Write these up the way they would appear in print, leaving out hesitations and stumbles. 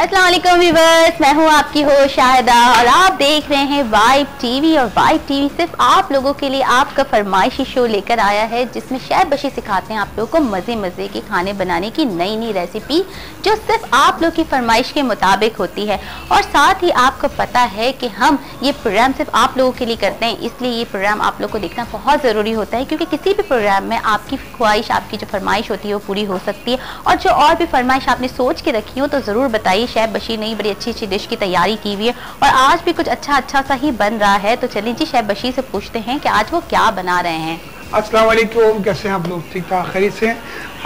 अस्सलाम वालेकुम व्यूअर्स, मैं हूँ आपकी होस्ट शाहिदा और आप देख रहे हैं वाइब टीवी। और वाइब टीवी सिर्फ आप लोगों के लिए आपका फरमाइशी शो लेकर आया है जिसमें शैफ बशीर सिखाते हैं आप लोगों को मज़े मज़े के खाने बनाने की नई नई रेसिपी जो सिर्फ आप लोग की फरमाइश के मुताबिक होती है। और साथ ही आपको पता है कि हम ये प्रोग्राम सिर्फ आप लोगों के लिए करते हैं, इसलिए ये प्रोग्राम आप लोग को देखना बहुत ज़रूरी होता है क्योंकि किसी भी प्रोग्राम में आपकी ख्वाहिश, आपकी जो फरमाइश होती है वो पूरी हो सकती है। और जो और भी फरमाइश आपने सोच के रखी हो तो ज़रूर बताइए। शेफ बशीर ने बड़ी अच्छी अच्छी डिश की तैयारी की हुई है और आज भी कुछ अच्छा सा ही बन रहा है। तो चलिए जी शेफ बशीर से पूछते हैं कि आज वो क्या बना रहे हैं। अस्सलाम वालेकुम, कैसे हैं आप लोग? ठीक ठाक खैरियत से?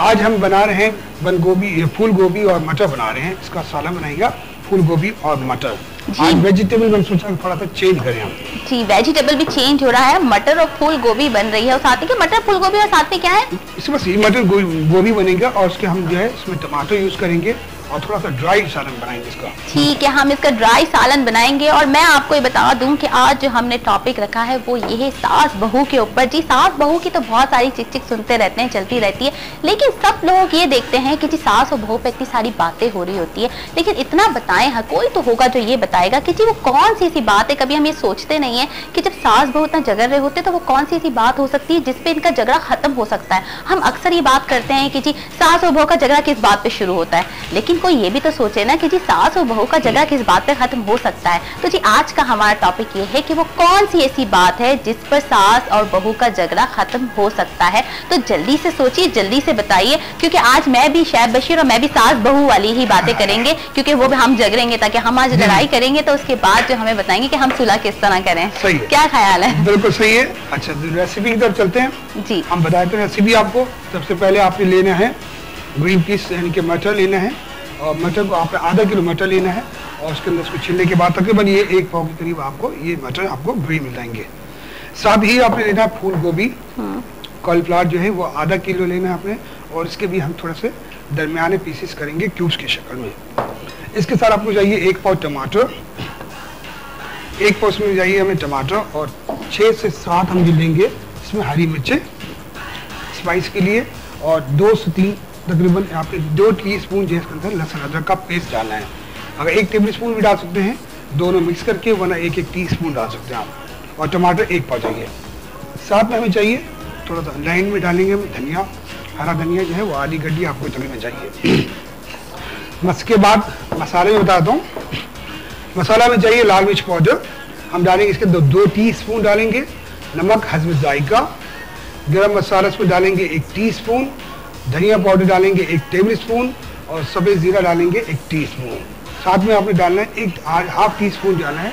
आज हम बना रहे हैं बंद गोभी, फूल गोभी और मटर बना रहे हैं। इसका सालन बनाएगा फूल गोभी और मटर। आज वेजिटेबल मैंने सोचा थोड़ा सा चेंज करें हम। जी, वेजिटेबल भी चेंज हो रहा है, मटर और फूल गोभी बन रही है। और साथ में मटर फूल गोभी और साथ में क्या है? इसमें बस मटर गोभी बनेगा और उसके हम जो है इसमें टमाटर यूज करेंगे और थोड़ा सा ड्राई सालन बनाएंगे इसका। ठीक है, हम इसका ड्राई सालन बनाएंगे। और मैं आपको ये बता दूं कि आज जो हमने टॉपिक रखा है वो ये है सास बहू के ऊपर। जी, सास बहू की तो बहुत सारी चिक सुनते रहते हैं, चलती रहती है, लेकिन सब लोग ये देखते हैं कि जी सास और बहू पे इतनी सारी बातें हो रही होती है, लेकिन इतना बताएं हर कोई तो होगा जो ये बताएगा कि जी वो कौन सी ऐसी बात है। कभी हम ये सोचते नहीं है कि जब सास बहू इतना झगड़ रहे होते तो वो कौन सी ऐसी बात हो सकती है जिसपे इनका झगड़ा खत्म हो सकता है। हम अक्सर ये बात करते हैं कि जी सास और बहू का झगड़ा किस बात पे शुरू होता है, लेकिन कोई ये भी तो सोचे ना कि जी सास और बहू का झगड़ा किस बात पे खत्म हो सकता है। तो जी आज का हमारा टॉपिक ये है कि वो कौन सी ऐसी बात है जिस पर सास और बहू का झगड़ा खत्म हो सकता है। तो जल्दी से सोचिए, जल्दी से बताइए, क्योंकि आज मैं भी शेफ बशीर और मैं भी सास बहू वाली ही बातें करेंगे, क्योंकि वो भी हम झगड़ेंगे ताकि हम आज लड़ाई करेंगे तो उसके बाद जो हमें बताएंगे कि हम सुलह किस तरह करें। सही, क्या ख्याल है? बिल्कुल सही है। अच्छा, रेसिपी की तरफ चलते हैं जी। हम बताते हैं रेसिपी आपको। सबसे पहले आपने लेना है ग्रीन पीस यानी कि मटर लेना है और मटर को आपने आधा किलो मटर लेना है और उसके अंदर उसको छिलने के बाद तकरीबन ये 1 पाव के करीब आपको ये मटर आपको ग्रीन मिल जाएंगे। साथ ही आपने लेना है फूल गोभी, कॉलीफ्लावर जो है वो आधा किलो लेना है आपने और इसके भी हम थोड़े से दरमियाने पीसेस करेंगे क्यूब्स की शक्ल में। इसके साथ आपको चाहिए 1 पाव टमाटर, 1 पाव में चाहिए हमें टमाटर और 6 से 7 हम जो लेंगे इसमें हरी मिर्चें स्पाइस के लिए और 2 से 3 तकरीबन आपके 2 टीस्पून जो इसके अंदर लहसुन अदरक का पेस्ट डालना है। अगर 1 टेबलस्पून भी डाल सकते हैं, दोनों मिक्स करके, वरना 1-1 टीस्पून डाल सकते हैं आप। और टमाटर 1 पाव चाहिए। साथ में हमें चाहिए थोड़ा सा लाइन में डालेंगे हम धनिया, हरा धनिया जो है वो आधी गड्डी आपको तकरीबन चाहिए। उसके बाद मसाले में बताता हूँ। मसाला में चाहिए लाल मिर्च पाउडर, हम डालेंगे इसके 2 टीस्पून डालेंगे, नमक हस्ब जायका, गरम मसाला इसमें डालेंगे 1 टीस्पून, धनिया पाउडर डालेंगे 1 टेबलस्पून और सफ़ेद जीरा डालेंगे 1 टीस्पून। साथ में आपने डालना है 1/2 टीस्पून डालना है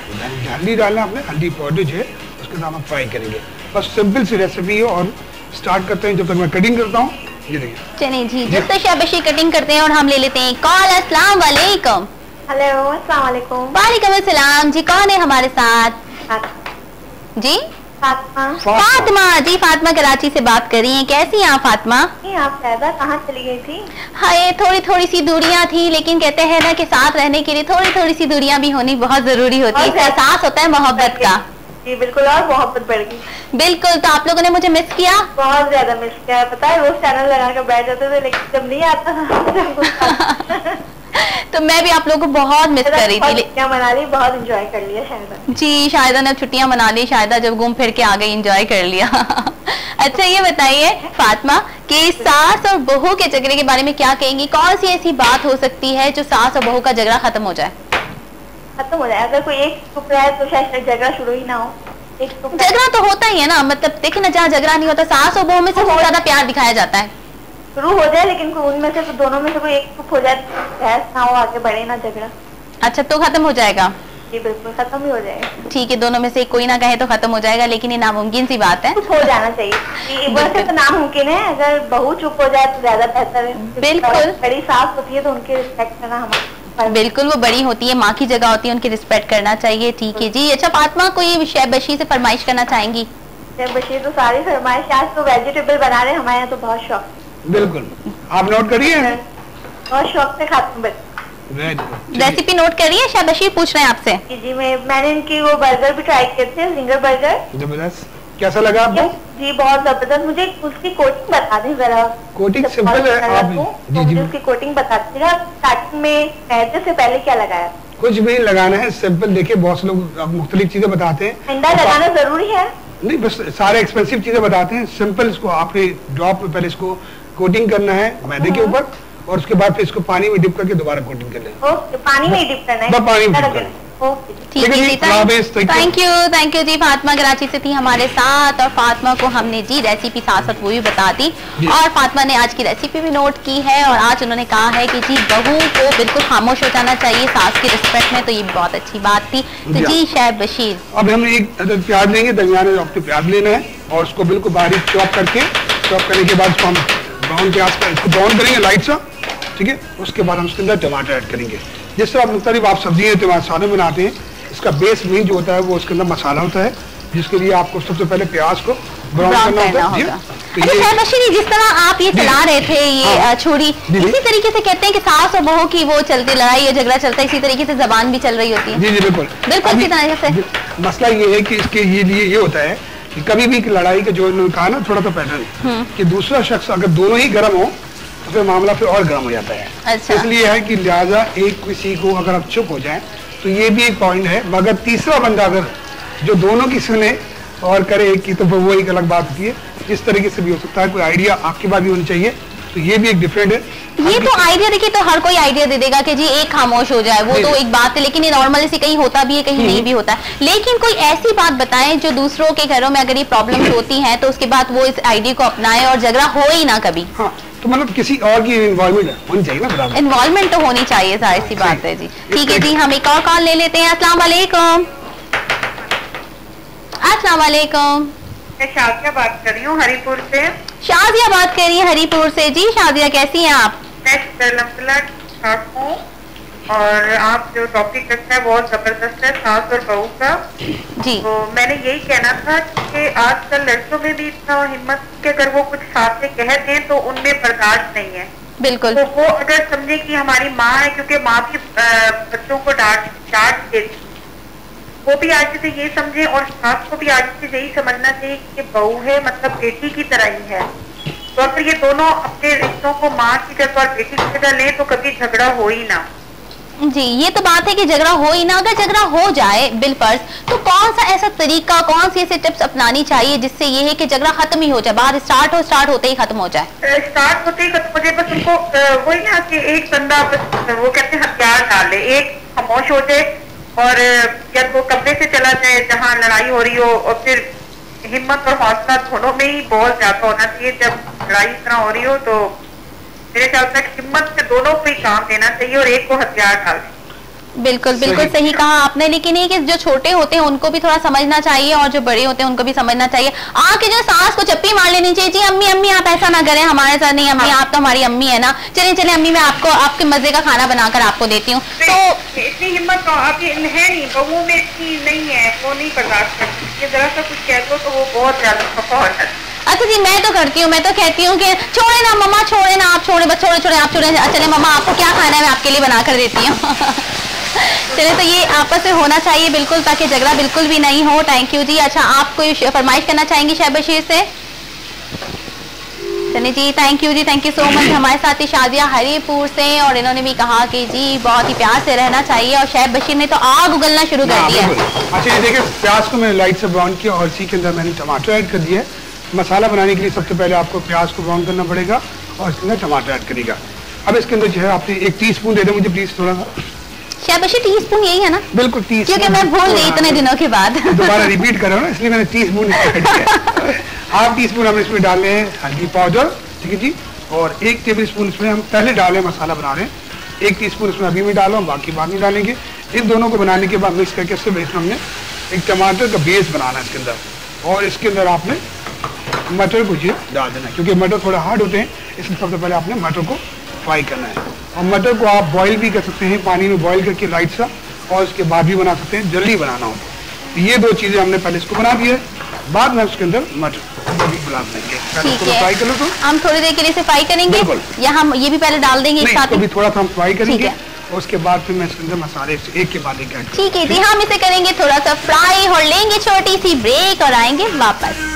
हल्दी डालना है आपने, हल्दी पाउडर जो है उसके साथ हम फ्राई करेंगे। बस सिंपल सी रेसिपी है और स्टार्ट करते हैं। जब तक मैं कटिंग करता हूँ ये देखिए। चलिए जी, जब तक शेफ बशीर कटिंग करते हैं और हम ले लेते हैं कॉल। अस्सलाम वालेकुम। हेलो, अस्सलाम वालेकुम। वालेकुम अस्सलाम। जी कौन है हमारे साथ? जी फातिमा। जी फातिमा कराची से बात कर रही हैं। कैसी हैं आप फातिमा? आप शायदा कहाँ चली गई थी? हाँ, थोड़ी सी दूरियां थी, लेकिन कहते हैं ना कि साथ रहने के लिए थोड़ी सी दूरियां भी होनी बहुत जरूरी होती है। एहसास होता है मोहब्बत का। जी बिल्कुल, और मोहब्बत बढ़ गई। बिल्कुल। तो आप लोगों ने मुझे मिस किया? बहुत ज्यादा मिस किया है, पता है रोज चैनल लगा कर बैठ जाते थे, लेकिन जब नहीं आता तो मैं भी आप लोगों को बहुत मिस कर रही थी। छुट्टियां मना ली, बहुत एंजॉय कर लिया शायदा। जी शायदा ने छुट्टियां मना ली, शायदा जब घूम फिर के आ गई एंजॉय कर लिया। अच्छा ये बताइए फातिमा कि सास और बहू के झगड़े के बारे में क्या कहेंगी? कौन सी ऐसी बात हो सकती है जो सास और बहू का झगड़ा खत्म हो जाए? खत्म हो जाए, अगर कोई एक चुप रहा है तो शायद झगड़ा शुरू ही ना हो। झगड़ा तो होता ही है ना, मतलब देखिए ना, जहाँ झगड़ा नहीं होता सास और बहू में सबसे ज्यादा प्यार दिखाया जाता है। शुरू हो जाए लेकिन उनमें से तो दोनों में से कोई एक चुप हो जाए, बहस ना हो, आगे बढ़े ना झगड़ा। अच्छा, तो खत्म हो जाएगा? जी बिल्कुल, खत्म ही हो जाएगा। ठीक है, दोनों में से कोई ना कहे तो खत्म हो जाएगा, लेकिन ये नामुमकिन सी बात है। हो जाना चाहिए। वैसे तो नामुमकिन है, अगर बहू चुप हो जाए तो ज्यादा बेहतर है। बिल्कुल। बड़ी सास होती है तो उनकी रिस्पेक्ट करना हमारा। बिल्कुल, वो बड़ी होती है, माँ की जगह होती है, उनकी रिस्पेक्ट करना चाहिए। ठीक है जी। अच्छा फातिमा, कोई शेफ बशीर से फरमाइश करना चाहेंगी? शेफ बशीर तो सारी फरमाइश, आज तो वेजिटेबल बना रहे, हमारे यहाँ तो बहुत शौक। बिल्कुल, आप नोट करिए। बहुत शौक से खाते हैं। रेसिपी नोट करिए। शेफ बशीर पूछ रहे हैं आपसे। जी मैंने इनकी वो बर्गर भी ट्राई किए थे, जिंगर बर्गर। जबरदस्त, कैसा लगा आपको? जी बहुत जबरदस्त। मुझे उसकी कोटिंग बता दें जरा। कोटिंग सिंपल है, आप जी उसकी कोटिंग बता दीजिएगा। स्टार्टिंग में मैदे से पहले क्या लगाया? कुछ भी लगाना है, सिंपल। देखिए बहुत से लोग मुख्तलिफ चीजें बताते हैं। अंडा लगाना जरूरी है? नहीं, बस सारे एक्सपेंसिव चीजें बताते हैं। सिंपल इसको आपने ड्रॉप में पहले इसको कोटिंग करना है मैदे के ऊपर, और उसके बाद फिर इसको पानी में डिप करके दोबारा कोटिंग कर लें। ओके, पानी में डिप करना है? पानी में डिप करना है। ठीक है जी, थैंक यू जी। फातिमा कराची से थी हमारे साथ, और फातिमा को हमने जी रेसिपी साथ साथ वो भी बता दी, और फातिमा ने आज की रेसिपी भी नोट की है, और आज उन्होंने कहा है कि जी बहू को बिल्कुल खामोश हो जाना चाहिए सास की रिस्पेक्ट में, तो ये बहुत अच्छी बात थी। तो जी शैब बशीर, अब हम एक अदद प्याज लेंगे, दरमियान में आपको प्याज लेना है, और उसको बिल्कुल बारीक चॉप करके, चॉप करने के बाद इसको हम ब्राउन प्याज का इसको ब्राउन करेंगे लाइट सा, ठीक है। उसके बाद हम उसके अंदर टमाटर ऐड करेंगे। जिस तरह मुख्तलिफ आप सब्जियाँ टमाटर बनाते हैं, इसका बेस मेन जो होता है वो उसके अंदर मसाला होता है, जिसके लिए आपको सबसे पहले प्याज को ब्राउन करना होता है। तो जिस तरह आप ये चला रहे थे ये छुरी, इसी तरीके से कहते हैं कि सास और बहू की वो चलती लड़ाई या झगड़ा चलता है, इसी तरीके से जबान भी चल रही होती है। जी जी बिल्कुल बिल्कुल इसी तरह से। मसला ये है कि इसके लिए ये होता है कि कभी भी लड़ाई का जो कहा ना थोड़ा सा पैटर्न कि दूसरा शख्स अगर दोनों ही गर्म हो तो फिर मामला फिर और गर्म हो जाता है। अच्छा। इसलिए है कि लिहाजा एक किसी को अगर आप चुप हो जाए तो ये भी एक पॉइंट है, मगर तीसरा बंदा अगर जो दोनों की सुने और करे एक की, तो वो एक अलग बात होती है। इस तरीके से भी हो सकता है, कोई आइडिया आपके पास भी होनी चाहिए, तो ये भी एक डिफरेंट है। ये तो आइडिया देखिए, तो हर कोई आइडिया दे देगा कि जी एक खामोश हो जाए, वो तो एक बात है, लेकिन ये नॉर्मली से कहीं होता भी है, कहीं नहीं भी होता है। लेकिन कोई ऐसी बात बताएं जो दूसरों के घरों में अगर ये प्रॉब्लम होती है तो उसके बाद वो इस आइडिया को अपनाए और झगड़ा हो ही ना कभी। हाँ, तो मतलब किसी और की इन्वॉल्वमेंट होनी चाहिए ना, बराबर इन्वॉल्वमेंट तो होनी चाहिए, जाहिर सी बात है जी। ठीक है जी, हम एक और कॉल ले लेते हैं। अस्सलाम वालेकुम। अस्सलाम वालेकुम। मैं शादिया बात कर रही हूँ हरीपुर से। शादिया बात कर रही है हरीपुर से जी। शादिया कैसी हैं आप? मैं ठीक हूँ, और आप जो टॉपिक रखा है बहुत जबरदस्त है, सास और बहू का जी। तो मैंने यही कहना था कि आजकल लड़कों में भी इतना हिम्मत कि अगर वो कुछ साथ में कह दें तो उनमें बर्दाश्त नहीं है। बिल्कुल। तो वो अगर समझे कि हमारी माँ है, क्योंकि माँ भी बच्चों को डांट देती, वो भी आज से ये समझे, और सास को भी आज से यही समझना चाहिए कि बहू है मतलब बेटी की तरह ही है। तो अगर ये दोनों अपने रिश्तों को माँ की जगह और बेटी की जगह ले तो कभी झगड़ा हो ही ना। जी, ये तो बात है कि झगड़ा हो ही ना। अगर झगड़ा हो जाए बिलफर्ज, तो कौन सा ऐसा तरीका, कौन सी ऐसे टिप्स अपनानी चाहिए जिससे ये है कि झगड़ा खत्म ही हो जाए, बात स्टार्ट होते ही खत्म हो जाए? स्टार्ट होते ही खत्म हो जाए, बस उनको वही ना कि एक बंदा बस वो कहते हैं हथियार डाले, एक खामोश हो जाए और या वो कमरे से चला जाए जहाँ लड़ाई हो रही हो, और फिर हिम्मत और हौसला दोनों में ही बहुत ज्यादा होना चाहिए। जब लड़ाई इतना हो रही हो तो मेरे ख्याल से हिम्मत से दोनों को ही काम देना चाहिए और एक को हथियार डाल। बिल्कुल बिल्कुल सही कहा आपने। लेकिन ये कि जो छोटे होते हैं उनको भी थोड़ा समझना चाहिए, और जो बड़े होते हैं उनको भी समझना चाहिए। आके जो सास को चप्पी मार लेनी चाहिए, जी अम्मी अम्मी आप ऐसा ना करें हमारे साथ, नहीं अम्मी आप तो हमारी अम्मी है ना, चले चले अम्मी मैं आपको आपके मजे का खाना बनाकर आपको देती हूँ। तो इतनी हिम्मत आपकी है नहीं, बहू में इतनी नहीं है, वो नहीं बर्दाश्त करती। जरा सा कुछ कह दो तो वो बहुत ज्यादा खफा हो जाती है। अच्छा जी, मैं तो करती हूँ, मैं तो कहती हूँ कि छोड़े ना मम्मा, छोड़े ना आप, छोड़े बस, छोड़े आप छोड़े, चले मम्मा आपको क्या खाना है मैं आपके लिए बना कर देती हूँ। चले, तो ये आपस में होना चाहिए बिल्कुल, ताकि झगड़ा बिल्कुल भी नहीं हो। थैंक यू जी। अच्छा, आप कोई फरमाइश करना चाहेंगी शैब बशीर से? चलिए जी, थैंक यू जी, थैंक यू सो मच। हमारे साथ ही शादिया हरीपुर से, और इन्होंने भी कहा कि जी बहुत ही प्यार से रहना चाहिए, और शैब बशीर ने तो आग उगलना शुरू कर दिया। अच्छा, ये देखिए प्याज को मैंने लाइट से ब्राउन किया, और इसी के अंदर मैंने टमाटर ऐड कर दिया। मसाला बनाने के लिए सबसे पहले आपको प्याज को ब्राउन करना पड़ेगा, और इसके अंदर टमाटर ऐड करेगा। अब इसके अंदर जो है आपने 1 टीस्पून दे दे मुझे प्लीज थोड़ा सा। शैब बशीर टीस्पून यही है ना? बिल्कुल टीस्पून, क्योंकि मैं भूल गई इतने दिनों के बाद। दोबारा रिपीट कर रहा हूँ ना, इसलिए मैंने टीस्पून ऐड किया। हाफ टीस्पून हम इसमें डाल रहे हैं हल्दी पाउडर, ठीक है जी, और 1 टेबल स्पून इसमें हम पहले डाले मसाला बना रहे हैं, 1 टीस्पून इसमें अभी में डालो, बाकी बाद में डालेंगे। इन दोनों को बनाने के बाद मिक्स करके इसमें हमने एक टमाटर का बेस बनाना है इसके अंदर, और इसके अंदर आपने मटर को जी डाल देना है, क्योंकि मटर थोड़ा हार्ड होते हैं, इसलिए सबसे पहले आपने मटर को फ्राई करना है। और मटर को आप बॉईल भी कर सकते हैं, पानी में बॉईल करके लाइट सा, और उसके बाद भी बना सकते हैं जल्दी बनाना हो तो। ये 2 चीजें हमने पहले इसको बना दिया है, बाद में उसके अंदर मटर भी बुला देंगे। फ्राई कर लो, तो हम थोड़ी देर के लिए इसे फ्राई करेंगे, या हम ये भी पहले डाल देंगे एक साथ? थोड़ा सा हम फ्राई करेंगे, उसके बाद फिर मैं इसके अंदर मसाले एक के बाद एक। ठीक है जी, हम इसे करेंगे थोड़ा सा फ्राई, और लेंगे छोटी सी ब्रेक और आएंगे वापस।